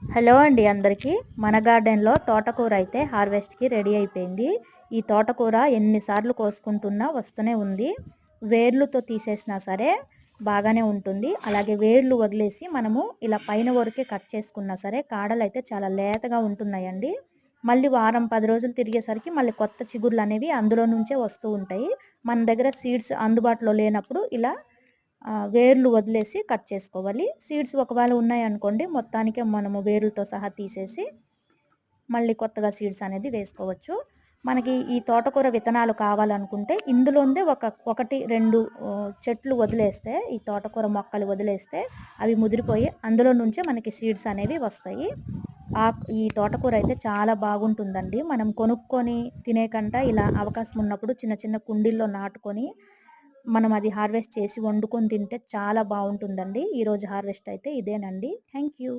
Hello అండి అందరికీ. మన గార్డెన్లో తోటకూర అయితే హార్వెస్ట్కి రెడీ అయిపోయింది. ఈ తోటకూర ఎన్నిసార్లు కోసుకుంటున్నా వస్తూనే ఉంది. వేర్లుతో తీసేసినా సరే బాగానే ఉంటుంది. అలాగే వేర్లు వదిలేసి మనము ఇలా పైన వరకే కట్ చేసుకున్నా సరే కాడలు అయితే చాలా లేతగా ఉంటున్నాయండి. మళ్ళీ వారం 10 రోజులు తిరిగేసరికి మళ్ళీ కొత్త చిగుర్లు అనేవి అందులో నుంచే వస్తూ ఉంటాయి. మన దగ్గర సీడ్స్ అందుబాటులో లేనప్పుడు ఇలా వేర్లు వదిలేసి కట్ చేసుకోవాలి. సీడ్స్ ఒకవేళ ఉన్నాయనుకోండి మొత్తానికే మనము వేర్లతో సహా తీసేసి మళ్ళీ కొత్తగా సీడ్స్ అనేది వేసుకోవచ్చు. మనకి ఈ తోటకూర విత్తనాలు కావాలనుకుంటే ఇందులోందే ఒకటి 2 చెట్లు వదిలేస్తే, ఈ తోటకూర మొక్కలు వదిలేస్తే అవి ముదిరిపోయి అందులో నుంచే మనకి సీడ్స్ అనేవి వస్తాయి. ఈ తోటకూర అయితే చాలా బాగుంటుందండి. మనం కొనుక్కొని తినే కంట ఇలా అవకాశం ఉన్నప్పుడు చిన్న చిన్న కుండీల్లో నాటుకొని మనం అది హార్వెస్ట్ చేసి వండుకొని తింటే చాలా బాగుంటుందండి. ఈరోజు హార్వెస్ట్ అయితే ఇదేనండి. Thank you.